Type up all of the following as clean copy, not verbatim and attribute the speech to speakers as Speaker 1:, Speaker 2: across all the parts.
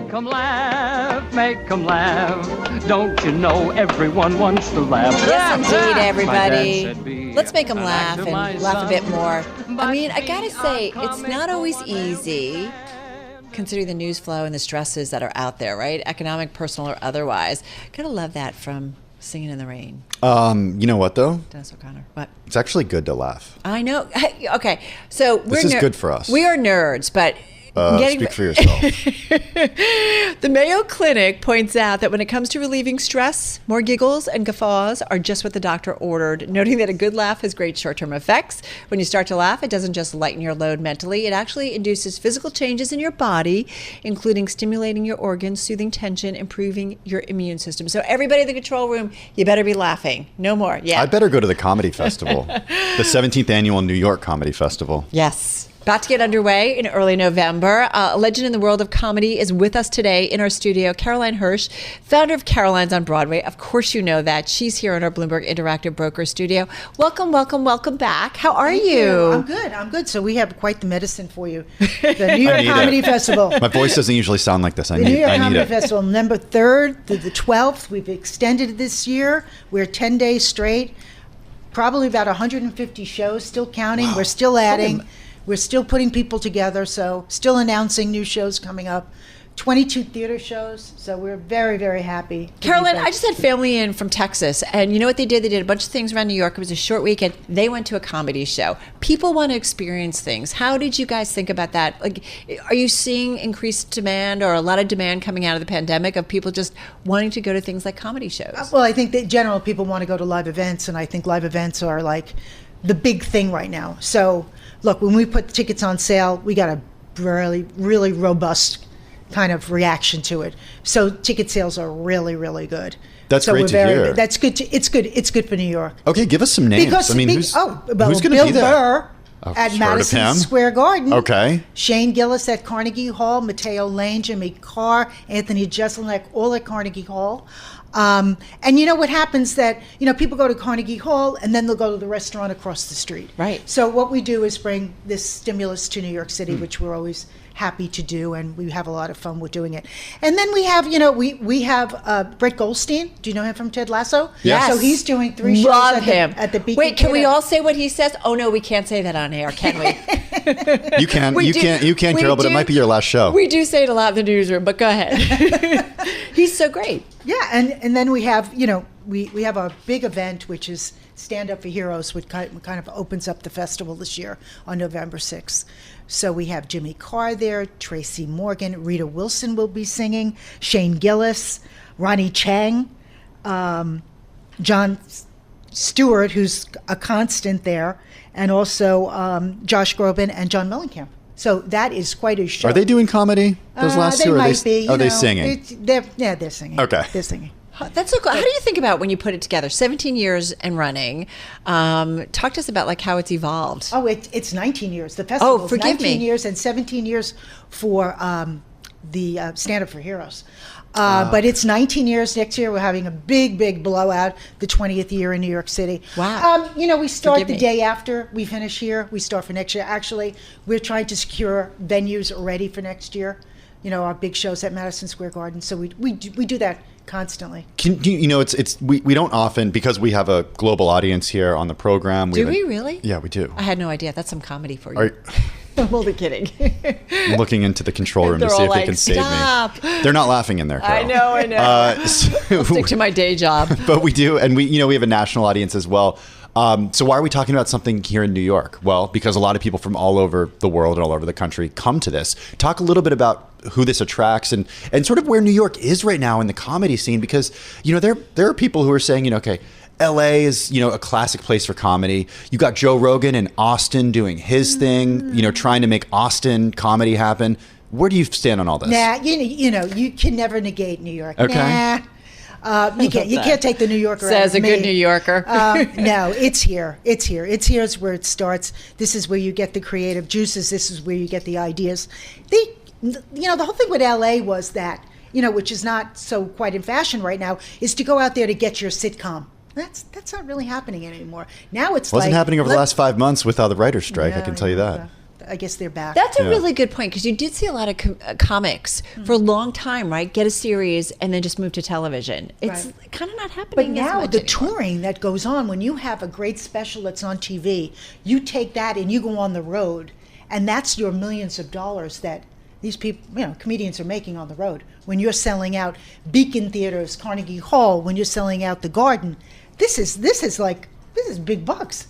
Speaker 1: Make 'em laugh, make 'em laugh. Don't you know everyone wants to laugh?
Speaker 2: Yes, indeed, everybody.
Speaker 1: My dad said,
Speaker 2: Let's make them
Speaker 1: an
Speaker 2: laugh
Speaker 1: actor,
Speaker 2: and
Speaker 1: my
Speaker 2: laugh a bit
Speaker 1: son.
Speaker 2: more. I
Speaker 1: But
Speaker 2: mean, I gotta say, it's
Speaker 1: coming
Speaker 2: not always
Speaker 1: for
Speaker 2: easy considering the news flow and the stresses that are out there, right? Economic, personal, or otherwise. Gotta love that from Singing in the Rain.
Speaker 3: You know what, though?
Speaker 2: Dennis O'Connor. What?
Speaker 3: It's actually good to laugh.
Speaker 2: I know. Hey, okay, so
Speaker 3: This is good for us.
Speaker 2: We are nerds, but
Speaker 3: Speak for yourself.
Speaker 2: the Mayo Clinic points out that when it comes to relieving stress, more giggles and guffaws are just what the doctor ordered, noting that a good laugh has great short-term effects. When you start to laugh, it doesn't just lighten your load mentally, it actually induces physical changes in your body, including stimulating your organs, soothing tension, improving your immune system. So everybody in the control room, you better be laughing. No more. Yeah.
Speaker 3: I better go to the comedy festival, the 17th annual New York Comedy Festival.
Speaker 2: Yes. About to get underway in early November. A legend in the world of comedy is with us today in our studio, Caroline Hirsch, founder of Caroline's on Broadway. Of course you know that. She's here in our Bloomberg Interactive Broker studio. Welcome, welcome, welcome back. How are you?
Speaker 4: I'm good. So we have quite the medicine for you. The New York Comedy Festival.
Speaker 3: My voice doesn't usually sound like this. I
Speaker 4: The New
Speaker 3: need
Speaker 4: York Comedy
Speaker 3: it.
Speaker 4: Festival, November 3rd to the 12th. We've extended it this year. We're 10 days straight. Probably about 150 shows, still counting.
Speaker 3: Wow.
Speaker 4: We're still adding. We're still putting people together, so still announcing new shows coming up. 22 theater shows, so we're very, very happy.
Speaker 2: Caroline, I just had family in from Texas, and you know what they did? They did a bunch of things around New York. It was a short weekend. They went to a comedy show. People want to experience things. How did you guys think about that? Like, are you seeing increased demand or a lot of demand coming out of the pandemic of people just wanting to go to things like comedy shows?
Speaker 4: Well, I think that in general, people want to go to live events, and I think live events are like the big thing right now. So, look, when we put tickets on sale, we got a really, really robust kind of reaction to it. So ticket sales are really, really good.
Speaker 3: That's
Speaker 4: so
Speaker 3: great to hear.
Speaker 4: That's good. It's good. It's good for New York.
Speaker 3: Okay, give us some names.
Speaker 4: Because
Speaker 3: who's going to
Speaker 4: Bill
Speaker 3: be there?
Speaker 4: Burr
Speaker 3: I've
Speaker 4: at
Speaker 3: heard of
Speaker 4: Madison
Speaker 3: him.
Speaker 4: Square Garden.
Speaker 3: Okay.
Speaker 4: Shane Gillis at Carnegie Hall. Matteo Lane, Jimmy Carr, Anthony Jeselnik, all at Carnegie Hall. And you know what happens that, people go to Carnegie Hall and then they'll go to the restaurant across the street.
Speaker 2: Right.
Speaker 4: So what we do is bring this stimulus to New York City, which we're always happy to do, and we have a lot of fun with doing it. And then we have, we have Brett Goldstein. Do you know him from Ted Lasso?
Speaker 3: Yes.
Speaker 4: So he's doing 3 shows
Speaker 2: Love him.
Speaker 4: at the Beacon
Speaker 2: Wait, can we
Speaker 4: Theater.
Speaker 2: all say what he says? Oh no, we can't say that on air, can we?
Speaker 3: You can,
Speaker 2: We
Speaker 3: you
Speaker 2: do-
Speaker 3: can,
Speaker 2: we
Speaker 3: Carol, but it
Speaker 2: do-
Speaker 3: might be your last show.
Speaker 2: We do say it a lot in the newsroom, but go ahead. He's so great.
Speaker 4: Yeah, and then we have, we have a big event, which is Stand Up for Heroes, which kind of opens up the festival this year on November 6th. So we have Jimmy Carr there, Tracy Morgan, Rita Wilson will be singing, Shane Gillis, Ronnie Chang, Jon Stewart, who's a constant there, and also Josh Groban and John Mellencamp. So that is quite a show.
Speaker 3: Are they doing comedy? Those last two?
Speaker 4: They
Speaker 3: Or
Speaker 4: might be.
Speaker 3: Are they singing?
Speaker 4: They're singing.
Speaker 3: Okay.
Speaker 4: They're singing.
Speaker 2: That's so cool. How do you think about when you put it together? 17 years and running. Talk to us about like how it's evolved.
Speaker 4: Oh, it's 19 years. The festival is
Speaker 2: forgive
Speaker 4: 19
Speaker 2: me.
Speaker 4: years and 17 years for the Stand Up for Heroes. But it's 19 years. Next year, we're having a big blowout, the 20th year in New York City.
Speaker 2: Wow.
Speaker 4: We start
Speaker 2: Forgive
Speaker 4: the
Speaker 2: me.
Speaker 4: day after we finish here. We start for next year. Actually, we're trying to secure venues already for next year. Our big shows at Madison Square Garden. So we do that constantly.
Speaker 3: We don't often, because we have a global audience here on the program.
Speaker 2: Do we really?
Speaker 3: Yeah, we do.
Speaker 2: I had no idea. That's some comedy for you.
Speaker 3: Are,
Speaker 2: I'm only kidding.
Speaker 3: I'm looking into the control room to
Speaker 2: They're
Speaker 3: see
Speaker 2: all
Speaker 3: if they
Speaker 2: like,
Speaker 3: can save
Speaker 2: "Stop."
Speaker 3: me. They're not laughing in there, Carol.
Speaker 2: I know. Stick to my day job.
Speaker 3: But we do, and we have a national audience as well. So why are we talking about something here in New York? Well, because a lot of people from all over the world and all over the country come to this. Talk a little bit about who this attracts and sort of where New York is right now in the comedy scene, because there are people who are saying, okay, LA is, a classic place for comedy. You got Joe Rogan in Austin doing his thing, trying to make Austin comedy happen. Where do you stand on all this?
Speaker 4: Nah, you can never negate New York.
Speaker 3: Okay.
Speaker 4: Nah. You can't take the New Yorker out
Speaker 2: Says
Speaker 4: of
Speaker 2: a
Speaker 4: me.
Speaker 2: good New Yorker.
Speaker 4: No, it's here. It's here. It's here's where it starts. This is where you get the creative juices. This is where you get the ideas. The whole thing with LA was that, which is not so quite in fashion right now, is to go out there to get your sitcom. That's not really happening anymore. Now it's
Speaker 3: Wasn't happening over the last 5 months with the writer's strike, I can tell you that.
Speaker 4: I guess they're back.
Speaker 2: That's a really good point, because you did see a lot of comics for a long time, right? Get a series and then just move to television. It's kind of not happening.
Speaker 4: But now the
Speaker 2: anymore.
Speaker 4: touring that goes on, when you have a great special that's on TV, you take that and you go on the road, and that's your millions of dollars that these people, comedians are making on the road. When you're selling out Beacon Theaters, Carnegie Hall, when you're selling out the Garden, this is big bucks.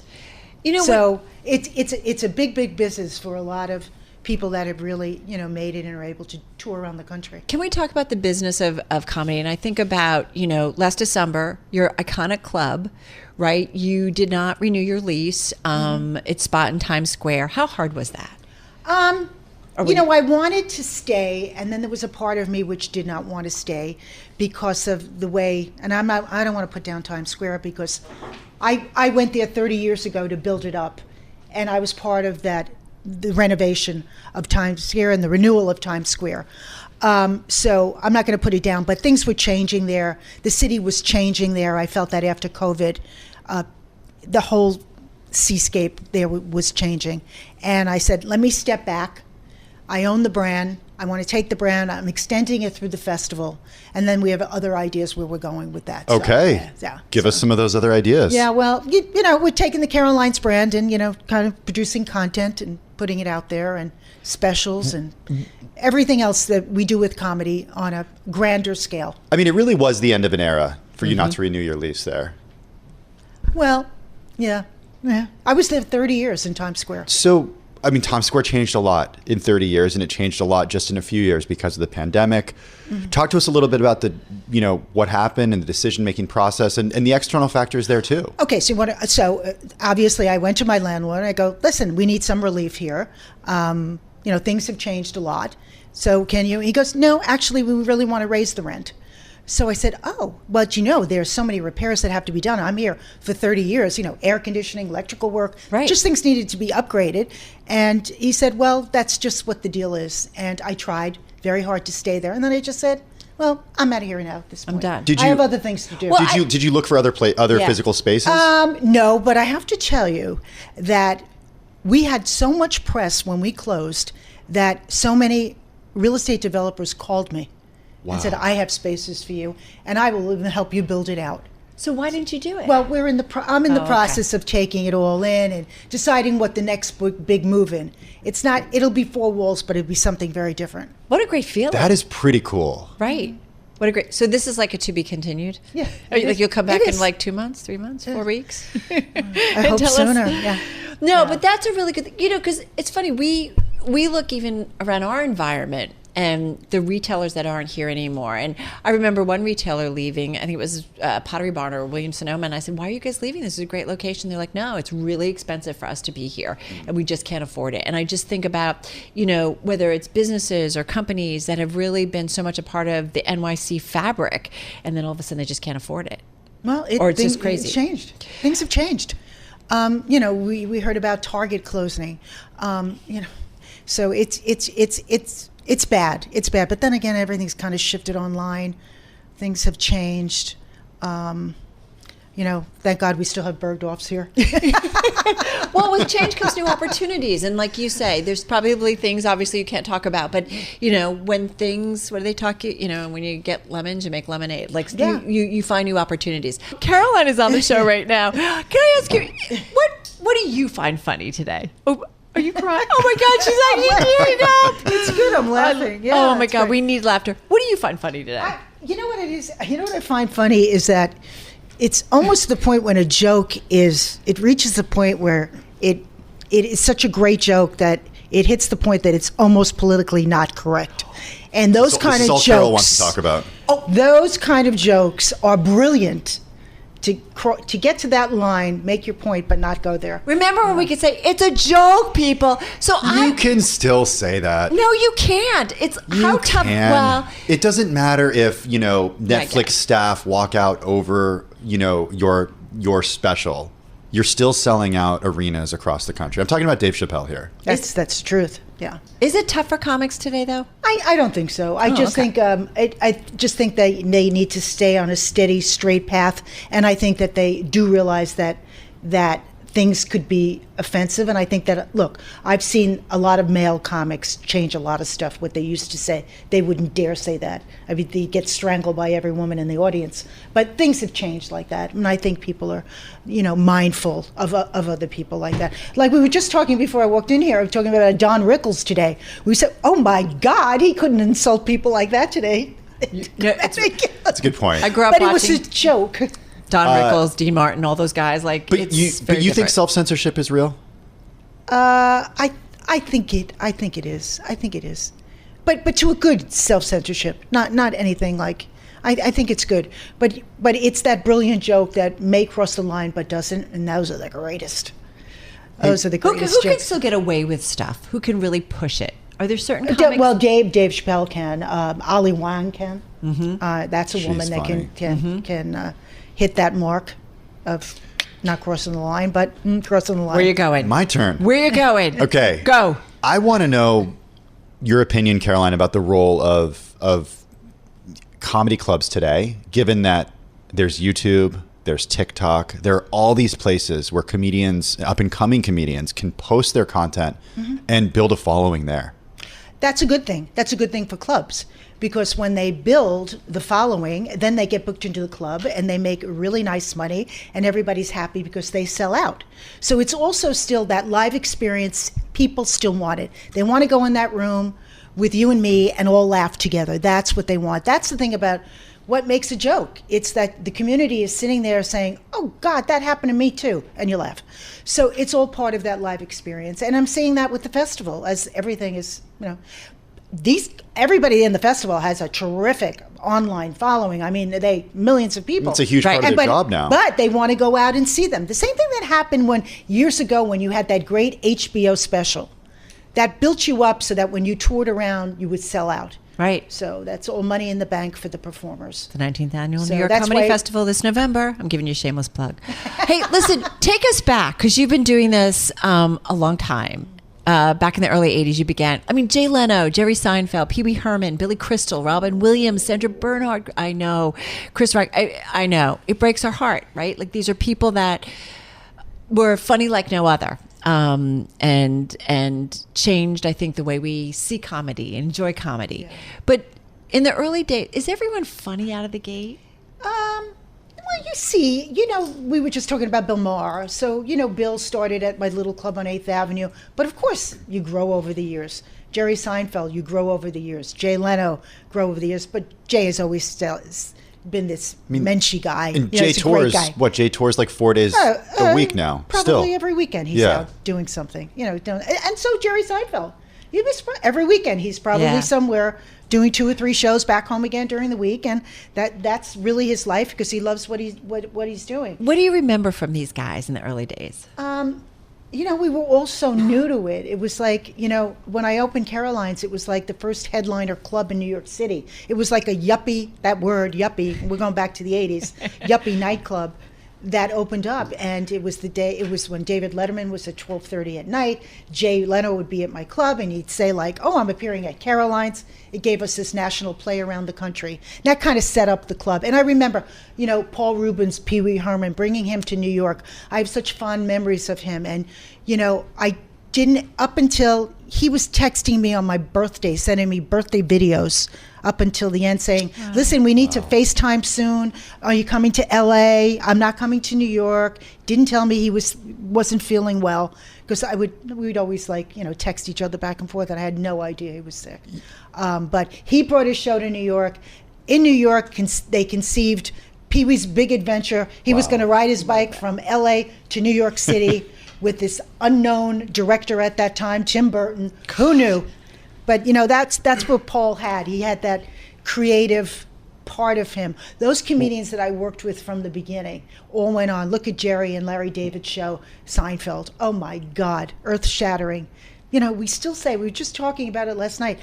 Speaker 4: So it's a big business for a lot of people that have really made it and are able to tour around the country.
Speaker 2: Can we talk about the business of comedy? And I think about last December, your iconic club, right? You did not renew your lease. It's spot in Times Square. How hard was that?
Speaker 4: I wanted to stay, and then there was a part of me which did not want to stay because of the way. And I don't want to put down Times Square, because I went there 30 years ago to build it up, and I was part of the renovation of Times Square and the renewal of Times Square. So I'm not going to put it down, but things were changing there. The city was changing there. I felt that after COVID, the whole seascape there was changing. And I said, let me step back. I own the brand. I want to take the brand. I'm extending it through the festival. And then we have other ideas where we're going with that.
Speaker 3: Okay. Give us some of those other ideas.
Speaker 4: Yeah, well, we're taking the Carolines brand and, kind of producing content and putting it out there, and specials and everything else that we do with comedy on a grander scale.
Speaker 3: I mean, it really was the end of an era for you not to renew your lease there.
Speaker 4: Well, yeah. I was there 30 years in Times Square.
Speaker 3: So, I mean, Times Square changed a lot in 30 years, and it changed a lot just in a few years because of the pandemic. Talk to us a little bit about what happened and the decision-making process and the external factors there too.
Speaker 4: Okay, so obviously I went to my landlord and I go, listen, we need some relief here. Things have changed a lot. So can you? He goes, no, actually, we really want to raise the rent. So I said, oh, but there's so many repairs that have to be done. I'm here for 30 years, air conditioning, electrical work, just things needed to be upgraded. And he said, well, that's just what the deal is. And I tried very hard to stay there. And then I just said, well, I'm out of here now at this point.
Speaker 2: I'm done.
Speaker 4: I have other things to do.
Speaker 2: Well,
Speaker 3: did you look for other physical spaces?
Speaker 4: No, but I have to tell you that we had so much press when we closed that so many real estate developers called me.
Speaker 3: Wow.
Speaker 4: And said, I have spaces for you, and I will even help you build it out.
Speaker 2: So why didn't you do it?
Speaker 4: Well, I'm in the process of taking it all in and deciding what the next big move in. It'll be four walls, but it'll be something very different.
Speaker 2: What a great feeling.
Speaker 3: That is pretty cool.
Speaker 2: Right. What a great. So this is like a to be continued?
Speaker 4: Yeah.
Speaker 2: You'll come back in like 2 months, 3 months, 4 weeks?
Speaker 4: I hope sooner. Yeah.
Speaker 2: No, but that's a really good thing. Because it's funny, we look even around our environment and the retailers that aren't here anymore. And I remember one retailer leaving, I think it was Pottery Barn or Williams-Sonoma, and I said, why are you guys leaving? This is a great location. They're like, no, it's really expensive for us to be here, and we just can't afford it. And I just think about, whether it's businesses or companies that have really been so much a part of the NYC fabric, and then all of a sudden they just can't afford it.
Speaker 4: Well,
Speaker 2: it's just crazy.
Speaker 4: It's changed. Things have changed. We heard about Target closing. So it's bad. It's bad. But then again, everything's kind of shifted online. Things have changed. Thank God we still have Bergdorf's here.
Speaker 2: Well, with change comes new opportunities. And like you say, there's probably things obviously you can't talk about. But, when things, what do they talk, when you get lemons, you make lemonade. Like you find new opportunities. Caroline is on the show right now. Can I ask you, what do you find funny today? Are you crying? Oh my God, she's actually tearing up.
Speaker 4: It's good. I'm laughing. Yeah.
Speaker 2: Oh my God, great. We need laughter. What do you find funny today?
Speaker 4: You know what it is? You know what I find funny is that it's almost the point when a joke it reaches a point where it is such a great joke that it hits the point that it's almost politically not correct. And those kind of jokes.
Speaker 3: Carol wants to talk about.
Speaker 4: Oh, those kind of jokes are brilliant. To get to that line, make your point, but not go there.
Speaker 2: Remember when we could say, it's a joke, people. So
Speaker 3: you can still say that.
Speaker 2: No, you can't. It's how tough. Well,
Speaker 3: it doesn't matter if, Netflix staff walk out over, your special. You're still selling out arenas across the country. I'm talking about Dave Chappelle here.
Speaker 4: That's the truth. Yeah.
Speaker 2: Is it tough for comics today, though?
Speaker 4: I don't think so. I just think they need to stay on a steady, straight path, and I think that they do realize that things could be offensive. And I think that, look, I've seen a lot of male comics change a lot of stuff. What they used to say, they wouldn't dare say that. I mean, they get strangled by every woman in the audience. But things have changed like that. And I think people are, mindful of other people like that. Like we were just talking before I walked in here, I was talking about Don Rickles today. We said, oh my God, he couldn't insult people like that today.
Speaker 3: That's a good point.
Speaker 2: I grew up
Speaker 4: But it
Speaker 2: watching
Speaker 4: was a joke.
Speaker 2: Don Rickles, Dean Martin, all those guys. Like,
Speaker 3: But you think self-censorship is real?
Speaker 4: I think it is. I think it is. But to a good self-censorship, not anything like. I think it's good. But it's that brilliant joke that may cross the line but doesn't, and those are the greatest. Those are the greatest
Speaker 2: Who can
Speaker 4: jokes.
Speaker 2: still get away with stuff? Who can really push it? Are there certain comics?
Speaker 4: Well, Dave Chappelle can. Ali Wong can. That's a
Speaker 3: She's
Speaker 4: woman that
Speaker 3: funny.
Speaker 4: can hit that mark of not crossing the line, but crossing the line.
Speaker 2: Where you going?
Speaker 3: My turn.
Speaker 2: Where you going?
Speaker 3: Okay.
Speaker 2: Go.
Speaker 3: I want to know your opinion, Caroline, about the role of comedy clubs today, given that there's YouTube, there's TikTok, there are all these places where comedians, up-and-coming comedians, can post their content and build a following there.
Speaker 4: That's a good thing. That's a good thing for clubs, because when they build the following, then they get booked into the club and they make really nice money and everybody's happy because they sell out. So it's also still that live experience. People still want it. They want to go in that room with you and me and all laugh together. That's what they want. That's the thing about what makes a joke. It's that the community is sitting there saying, oh God, that happened to me too, and you laugh. So it's all part of that live experience. And I'm seeing that with the festival, as everything is, everybody in the festival has a terrific online following. I mean, millions of people.
Speaker 3: It's a huge part of their job now.
Speaker 4: But they want to go out and see them. The same thing that happened years ago when you had that great HBO special that built you up so that when you toured around, you would sell out.
Speaker 2: Right.
Speaker 4: So that's all money in the bank for the performers.
Speaker 2: The 19th Annual
Speaker 4: So
Speaker 2: New York
Speaker 4: that's
Speaker 2: Comedy
Speaker 4: why-
Speaker 2: Festival this November. I'm giving you a shameless plug. Hey, listen, take us back, because you've been doing this a long time. Back in the early 80s, you began. I mean, Jay Leno, Jerry Seinfeld, Pee Wee Herman, Billy Crystal, Robin Williams, Sandra Bernhard. I know. Chris Rock. I know. It breaks our heart, right? Like, these are people that were funny like no other. And changed, I think, the way we see comedy and enjoy comedy. Yeah. But in the early days, is everyone funny out of the gate?
Speaker 4: Well, you see, we were just talking about Bill Maher. So, Bill started at my little club on 8th Avenue. But of course, you grow over the years. Jerry Seinfeld, you grow over the years. Jay Leno, grow over the years. But Jay has always been this menschy guy.
Speaker 3: And Jay tours, Jay tours like 4 days a week now.
Speaker 4: Probably every weekend he's out doing something. And so Jerry Seinfeld. Every weekend he's probably somewhere doing 2 or 3 shows back home again during the week, and that's really his life because he loves what he's doing.
Speaker 2: What do you remember from these guys in the early days?
Speaker 4: We were all so new to it. It was like, when I opened Caroline's, it was like the first headliner club in New York City. It was like a yuppie, that word, yuppie, we're going back to the 80s, yuppie nightclub that opened up. And it was when David Letterman was at 12:30 at night. Jay Leno would be at my club and he'd say like, oh, I'm appearing at Caroline's. It gave us this national play around the country. And that kind of set up the club. And I remember, Paul Rubens, Pee Wee Herman, bringing him to New York. I have such fond memories of him. And, I didn't, up until he was texting me on my birthday, sending me birthday videos up until the end saying, listen, we need to FaceTime soon. Are you coming to LA? I'm not coming to New York. Didn't tell me he wasn't feeling well, because we'd always text each other back and forth, and I had no idea he was sick. But he brought his show to New York. In New York, they conceived Pee Wee's Big Adventure. He was going to ride his bike from LA to New York City with this unknown director at that time, Tim Burton. Who knew? But that's what Paul had. He had that creative part of him. Those comedians that I worked with from the beginning all went on. Look at Jerry and Larry David's show, Seinfeld. Oh my God, earth-shattering. We still say, we were just talking about it last night.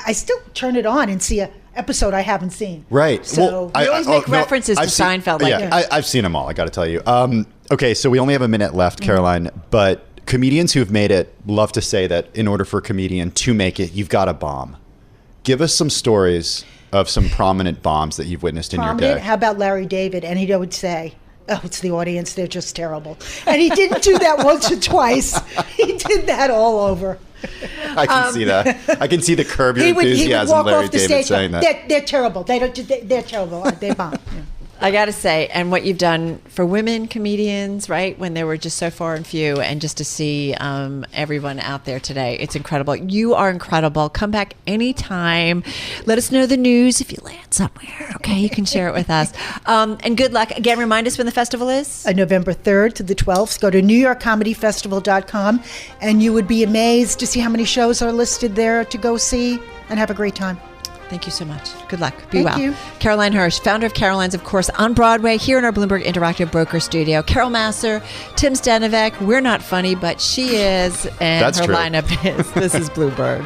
Speaker 4: I still turn it on and see a episode I haven't seen.
Speaker 3: Right.
Speaker 4: So
Speaker 2: you always make references to Seinfeld.
Speaker 3: I've seen them all. I got to tell you. Okay, so we only have a minute left, Caroline, but comedians who've made it love to say that in order for a comedian to make it, you've got to bomb. Give us some stories of some prominent bombs that you've witnessed in your day.
Speaker 4: How about Larry David? And he would say, Oh, it's the audience. They're just terrible. And he didn't do that once or twice. He did that all over.
Speaker 3: I can see that. I can see the Curb Your
Speaker 4: He would
Speaker 3: Enthusiasm
Speaker 4: walk
Speaker 3: Larry
Speaker 4: off the
Speaker 3: David
Speaker 4: stage.
Speaker 3: saying that.
Speaker 4: They're terrible. They're terrible. They bomb. Yeah.
Speaker 2: I got to say, and what you've done for women comedians, right, when they were just so far and few, and just to see everyone out there today, it's incredible. You are incredible. Come back anytime. Let us know the news if you land somewhere. Okay, you can share it with us. And good luck. Again, remind us when the festival is.
Speaker 4: November 3rd to the 12th. Go to NewYorkComedyFestival.com, and you would be amazed to see how many shows are listed there to go see, and have a great time.
Speaker 2: Thank you so much. Good luck. Be
Speaker 4: Thank
Speaker 2: well.
Speaker 4: you.
Speaker 2: Caroline Hirsch, founder of Caroline's, of course, on Broadway, here in our Bloomberg Interactive Broker Studio. Carol Massar, Tim Stenovec. We're not funny, but she is, and
Speaker 3: That's
Speaker 2: her
Speaker 3: true.
Speaker 2: lineup is. This is Bloomberg.